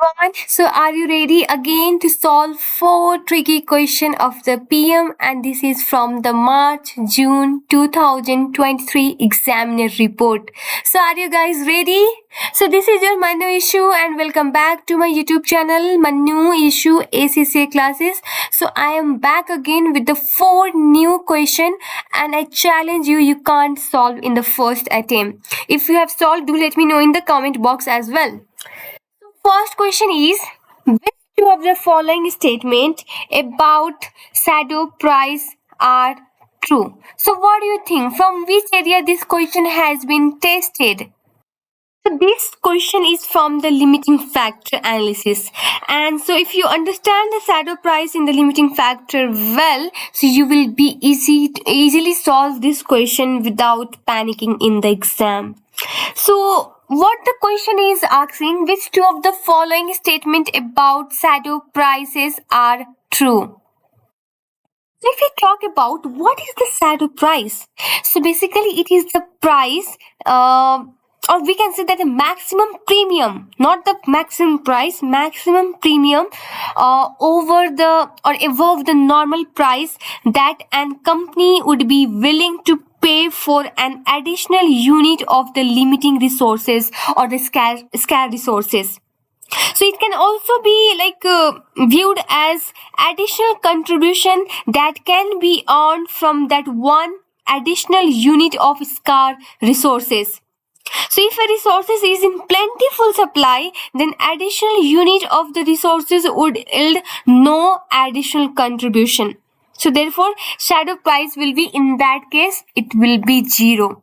everyone. So are you ready again to solve four tricky question of the PM, and this is from the March June 2023 examiner report. So are you guys ready? So this is your Manu issue and welcome back to my YouTube channel Manu issue ACCA classes. So I am back again with the four new question and I challenge you can't solve in the first attempt. If you have solved, do let me know in the comment box as well. First question is, which two of the following statement about shadow price are true? So what do you think? From which area this question has been tested? So this question is from the limiting factor analysis. And so if you understand the shadow price in the limiting factor well, so you will be easily solve this question without panicking in the exam. So what the question is asking, which two of the following statement about shadow prices are true? So if we talk about what is the shadow price, so basically it is the price, or we can say that the maximum premium, not the maximum price, maximum premium over the or above the normal price that an company would be willing to pay for an additional unit of the limiting resources or the scarce resources. So it can also be viewed as additional contribution that can be earned from that one additional unit of scarce resources. So if a resources is in plentiful supply, then additional unit of the resources would yield no additional contribution. So therefore, shadow price will be, in that case, it will be zero.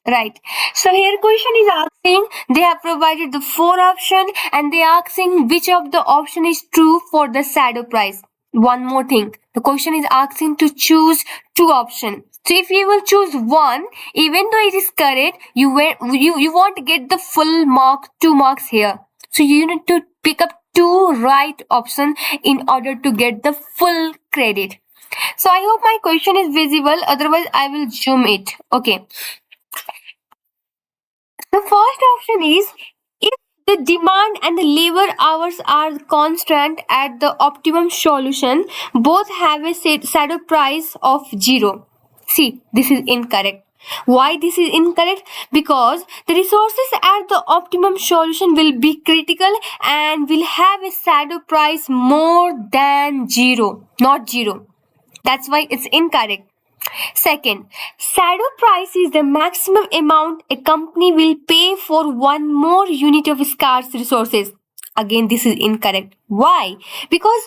Right. So here question is asking, they have provided the four option and they are asking which of the option is true for the shadow price. One more thing, the question is asking to choose two option. So if you will choose one, even though it is correct, you won't get the full mark, 2 marks here. So you need to pick up two right option in order to get the full credit. So I hope my question is visible, otherwise I will zoom it. Okay. The first option is, if the demand and the labor hours are constant at the optimum solution, both have a shadow price of 0. See, this is incorrect. Why this is incorrect? Because the resources at the optimum solution will be critical and will have a shadow price more than 0, not 0. That's why it's incorrect. Second, shadow price is the maximum amount a company will pay for one more unit of scarce resources. Again, this is incorrect. Why? Because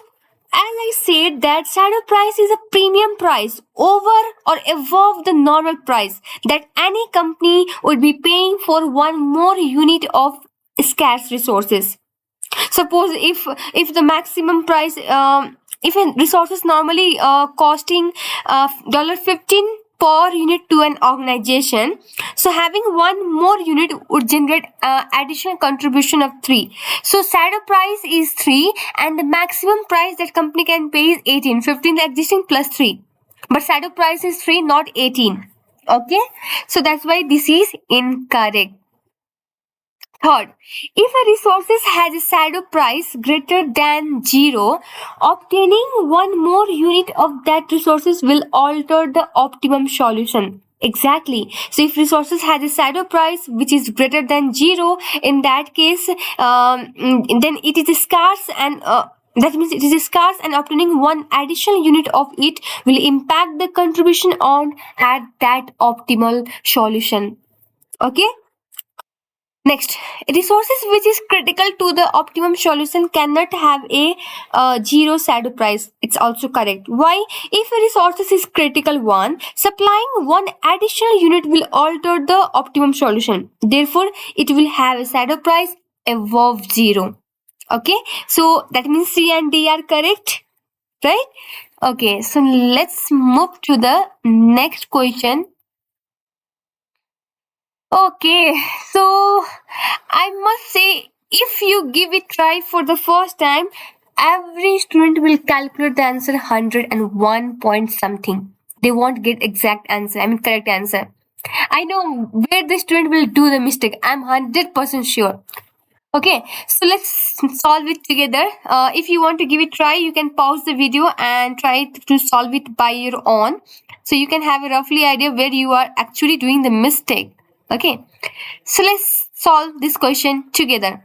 as I said that shadow price is a premium price over or above the normal price that any company would be paying for one more unit of scarce resources. Suppose if the maximum price, if a resources normally costing $15 per unit to an organization, so having one more unit would generate additional contribution of 3. So shadow price is 3 and the maximum price that company can pay is 18. 15 existing plus 3, but shadow price is 3, not 18. Okay, so that's why this is incorrect. Third, if a resources has a shadow price greater than 0, obtaining one more unit of that resources will alter the optimum solution. Exactly. So if resources has a shadow price which is greater than 0, in that case, then it is scarce and that means it is scarce and obtaining one additional unit of it will impact the contribution on at that optimal solution. Okay. Next, resources which is critical to the optimum solution cannot have a 0 shadow price. It's also correct. Why? If a resources is critical one, supplying one additional unit will alter the optimum solution. Therefore, it will have a shadow price above 0. Okay, so that means C and D are correct, right? Okay, so let's move to the next question. Okay, so I must say, if you give it try for the first time, every student will calculate the answer 101 point something. They won't get exact answer, correct answer. I know where the student will do the mistake. I'm 100% sure. Okay, so let's solve it together. If you want to give it a try, you can pause the video and try to solve it by your own. So you can have a roughly idea where you are actually doing the mistake. Okay, so let's solve this question together.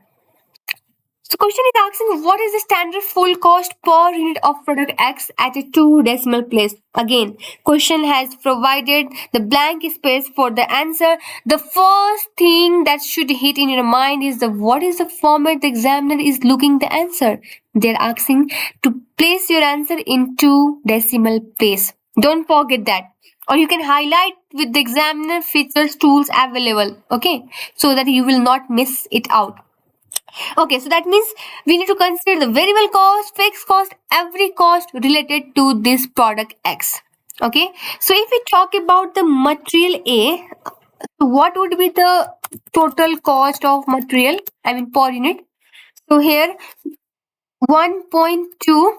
So question is asking what is the standard full cost per unit of product X at a two decimal place. Again, question has provided the blank space for the answer. The first thing that should hit in your mind is the what is the format the examiner is looking the answer. They're asking to place your answer in two decimal place. Don't forget that. Or you can highlight with the examiner features tools available. Okay, so that you will not miss it out. Okay, so that means we need to consider the variable cost, fixed cost, every cost related to this product X. Okay, so if we talk about the material A, so what would be the total cost of material? I mean per unit. So here 1.2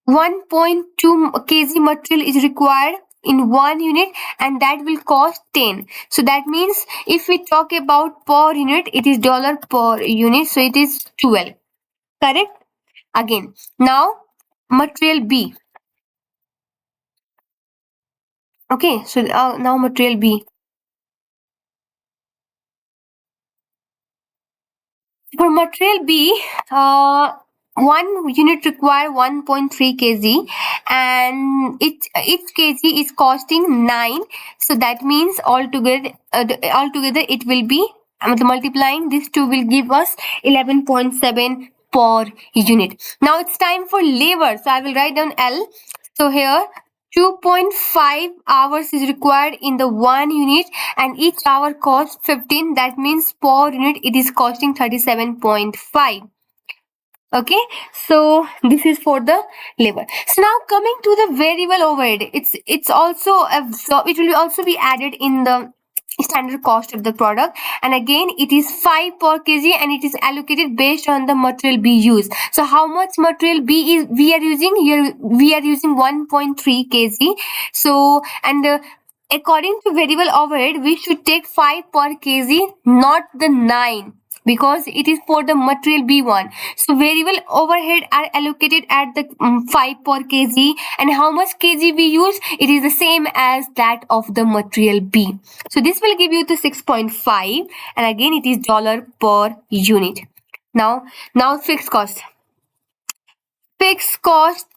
1.2 kg material is required in 1 unit and that will cost 10. So that means if we talk about per unit, it is dollar per unit. So it is 12. Correct? Again. Now material B. Okay. So now material B. For material B, one unit require 1.3 kg and each kg is costing 9. So that means altogether it will be multiplying these two will give us 11.7 per unit. Now it's time for labor. So I will write down L. So here 2.5 hours is required in the 1 unit and each hour costs 15. That means per unit it is costing 37.5. Okay, so this is for the labor. So now coming to the variable overhead, it's also it will also be added in the standard cost of the product, and again it is 5 per kg and it is allocated based on the material B used. So how much material B is we are using here? We are using 1.3 kg. So and according to variable overhead, we should take 5 per kg, not the 9, because it is for the material B1. So variable overhead are allocated at the 5 per kg, and how much kg we use, it is the same as that of the material B. So this will give you the 6.5, and again it is dollar per unit. Now fixed cost. Fixed cost,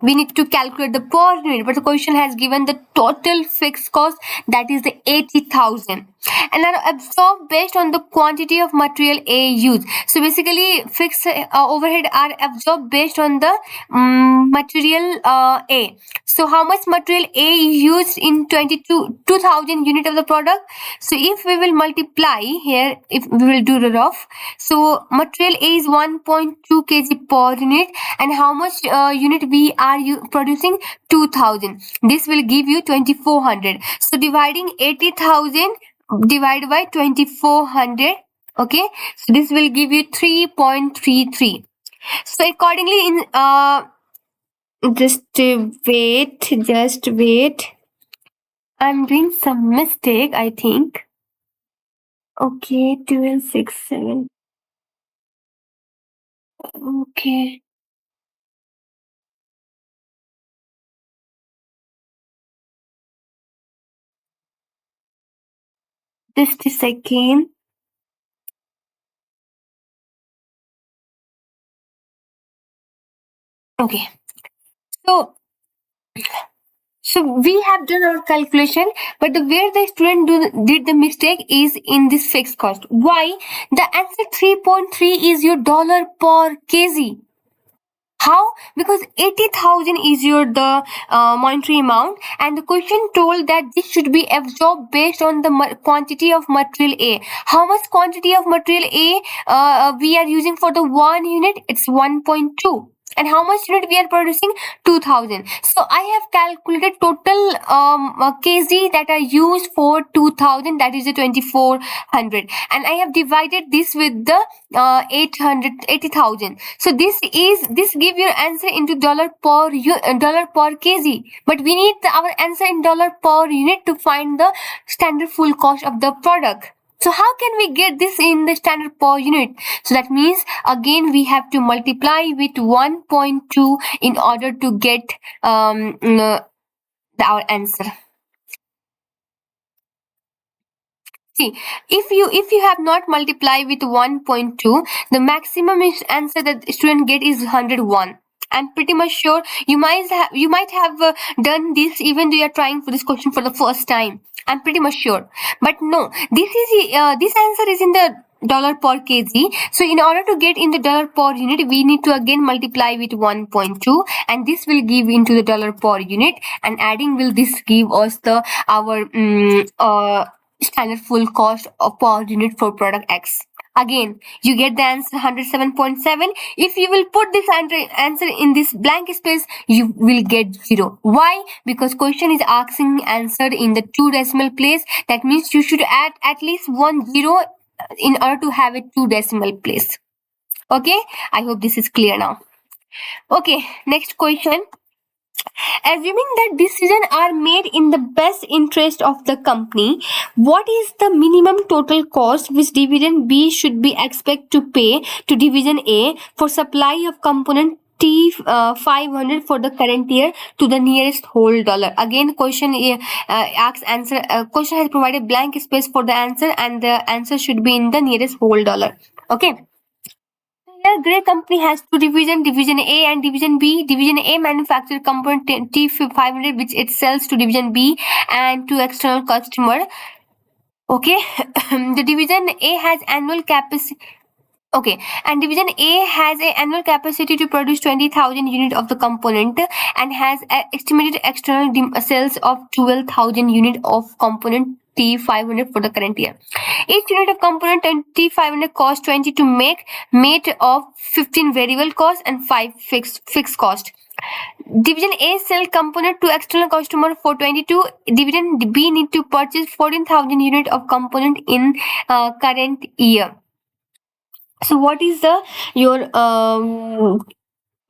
we need to calculate the per unit, but the question has given the total fixed cost, that is the 80,000, and are absorbed based on the quantity of material A used. So basically fixed overhead are absorbed based on the material A. So how much material A is used in 2,000 unit of the product? So if we will multiply here, if we will do the rough, so material A is 1.2 kg per unit, and how much unit we are producing? 2,000. This will give you 2,400. So dividing 80,000 divided by 2,400. Okay, so this will give you 3.33. So accordingly, in just wait. I'm doing some mistake, I think. Okay, 12, 6, 7. Okay. Just a second. Okay. So So we have done our calculation, but where the student did the mistake is in this fixed cost. Why? The answer 3.3 is your dollar per kg. How? Because 80,000 is your the monetary amount, and the question told that this should be absorbed based on the quantity of material A. How much quantity of material A we are using for the 1 unit? It's 1.2. And how much unit we are producing? 2,000. So I have calculated total kg that are used for 2,000, that is the 2,400, and I have divided this with the 80,000. So this give your answer into dollar per kg, but we need our answer in dollar per unit to find the standard full cost of the product. So how can we get this in the standard per unit? So that means again we have to multiply with 1.2 in order to get our answer. See, if you have not multiplied with 1.2, the maximum answer that student get is 101. I'm pretty much sure you might have done this even though you're trying for this question for the first time. I'm pretty much sure, but no, this answer is in the dollar per kg. So in order to get in the dollar per unit, we need to again multiply with 1.2, and this will give into the dollar per unit, and adding will this give us the our standard full cost of per unit for product X. Again, you get the answer 107.7. If you will put this answer in this blank space, you will get 0. Why? Because question is asking answer in the 2 decimal place. That means you should add at least 1 0 in order to have a 2 decimal place. Okay, I hope this is clear now. Okay, next question. Assuming that decisions are made in the best interest of the company, what is the minimum total cost which division B should be expected to pay to division A for supply of component T 500 for the current year to the nearest whole dollar? Again, question asks answer. Question has provided blank space for the answer, and the answer should be in the nearest whole dollar. Okay. Here, Grey Company has two divisions, Division A and Division B. Division A manufactures component T500 which it sells to Division B and to external customer. Okay, the Division A has annual capacity. Okay, and Division A has an annual capacity to produce 20,000 units of the component and has estimated external sales of 12,000 units of component T500 for the current year. Each unit of component T500 costs 20 to make, made of 15 variable costs and 5 fixed cost. Division A sell component to external customer for 22. Division B need to purchase 14,000 units of component in current year. So what is the your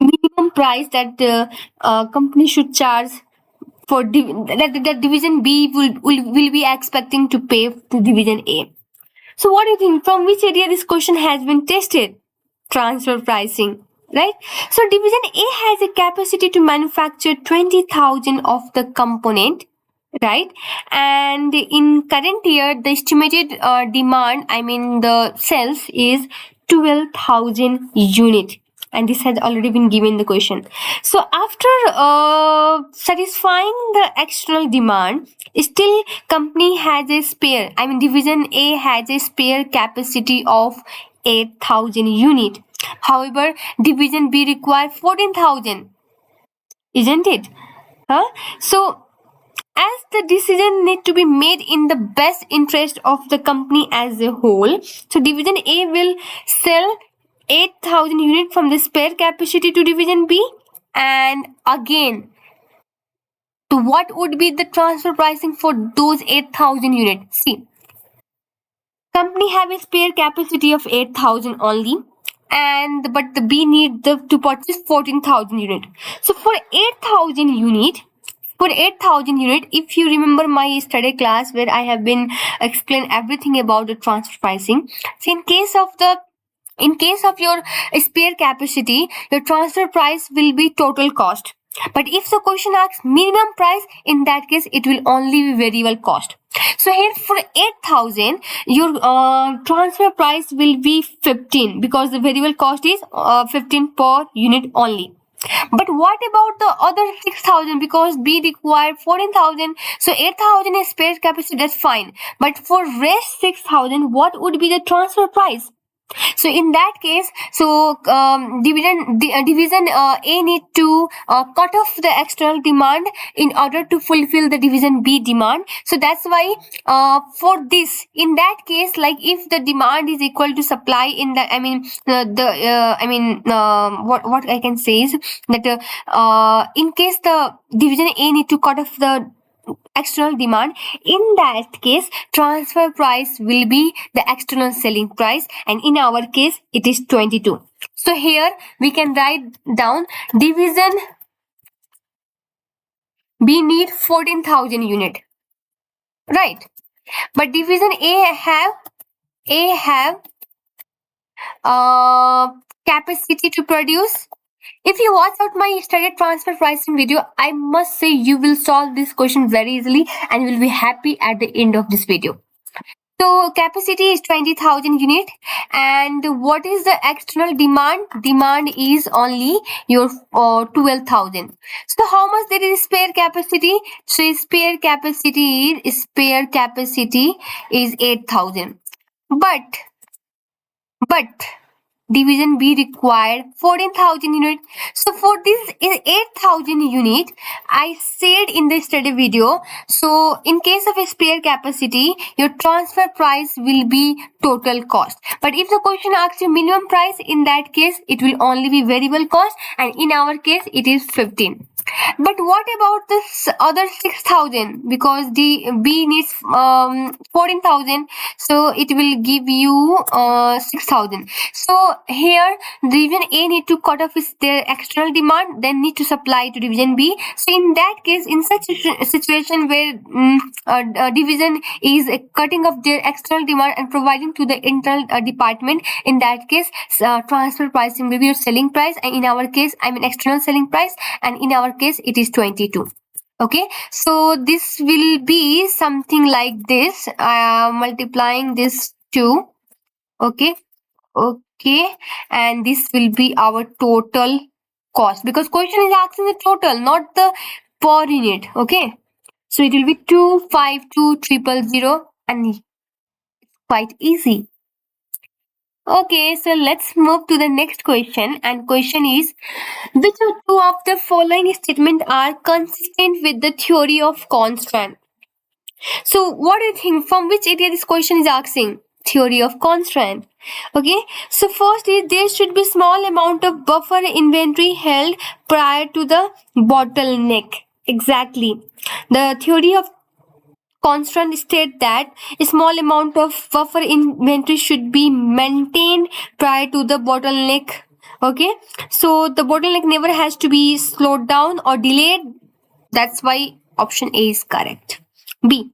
minimum price that the company should charge for that division B will be expecting to pay to division A? So what do you think? From which area this question has been tested? Transfer pricing, right? So division A has a capacity to manufacture 20,000 of the component, right? And in current year, the estimated demand, I mean the sales is 12,000 unit, and this has already been given the question. So after satisfying the external demand, still company has a spare, I mean division A has a spare capacity of 8,000 unit. However, division B require 14,000, isn't it? Huh? So as the decision need to be made in the best interest of the company as a whole, so division A will sell 8,000 units from the spare capacity to division B, and again, so what would be the transfer pricing for those 8,000 units? See, company have a spare capacity of 8,000 only, and but the B need to purchase 14,000 unit. So for 8,000 unit, if you remember my study class where I have been explain everything about the transfer pricing. So in case of your spare capacity, your transfer price will be total cost. But if the question asks minimum price, in that case it will only be variable cost. So here for 8,000, your transfer price will be 15 because the variable cost is 15 per unit only. But what about the other 6,000? Because B required 14,000, so 8,000 is spare capacity, that's fine. But for rest 6,000, what would be the transfer price? So in that case, so division A need to cut off the external demand in order to fulfill the division B demand. So that's why for this, in that case, like if the demand is equal to supply in the, I mean what I can say is that in case the division A need to cut off the external demand, in that case transfer price will be the external selling price, and in our case it is 22. So here we can write down division B need 14,000 unit, right? But division A have A have uh, capacity to produce. If you watch out my study transfer pricing video, I must say you will solve this question very easily and you will be happy at the end of this video. So capacity is 20,000 unit, and what is the external demand? Demand is only your 12,000. So how much there is spare capacity? So spare capacity is 8,000. But division B required 14,000 unit. So for this is 8,000 unit, I said in the study video. So in case of a spare capacity, your transfer price will be total cost. But if the question asks you minimum price, in that case it will only be variable cost, and in our case it is 15. But what about this other 6,000? Because the B needs 14,000, so it will give you 6,000. So here division A need to cut off their external demand, then need to supply to division B. So in that case, in such a situation where division is cutting off their external demand and providing to the internal department, in that case transfer pricing will be your selling price, and in our case I mean external selling price, and in our case it is 22. Okay, so this will be something like this, multiplying this 2. Okay, okay, and this will be our total cost, because question is asking the total, not the per unit. Okay, so it will be 252,000, and it's quite easy. Okay, so let's move to the next question, and question is, which of two of the following statements are consistent with the theory of constant? So what do you think, from which area this question is asking? Theory of constraint. Okay, so first is there should be small amount of buffer inventory held prior to the bottleneck. Exactly, the theory of constant state that a small amount of buffer inventory should be maintained prior to the bottleneck. Okay, so the bottleneck never has to be slowed down or delayed. That's why option A is correct. B,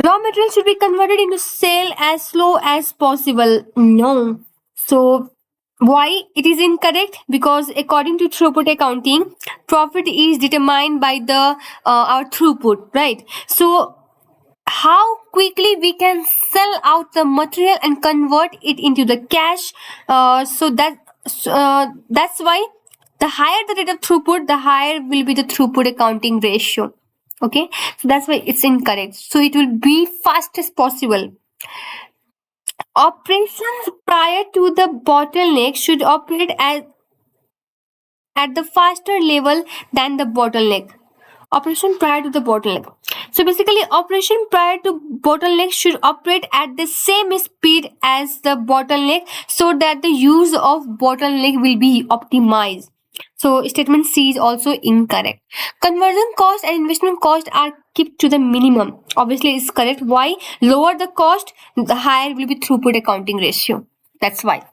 raw material should be converted into sale as slow as possible. No. So why it is incorrect? Because according to throughput accounting, profit is determined by the our throughput, right? So how quickly we can sell out the material and convert it into the cash. That's why the higher the rate of throughput, the higher will be the throughput accounting ratio. Okay, so that's why it's incorrect. So it will be fast as possible. Operations prior to the bottleneck should operate at the faster level than the bottleneck. Operation prior to the bottleneck. So basically, operation prior to bottleneck should operate at the same speed as the bottleneck, so that the use of bottleneck will be optimized. So statement C is also incorrect. Conversion cost and investment cost are kept to the minimum. Obviously, it's correct. Why? Lower the cost, the higher will be throughput accounting ratio. That's why.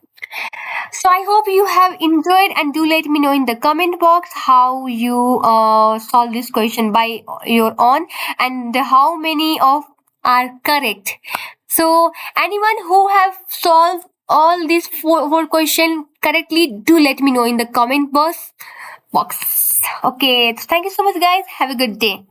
So I hope you have enjoyed, and do let me know in the comment box how you solve this question by your own, and how many of are correct. So anyone who have solved all these four questions correctly, do let me know in the comment box. Okay, thank you so much guys. Have a good day.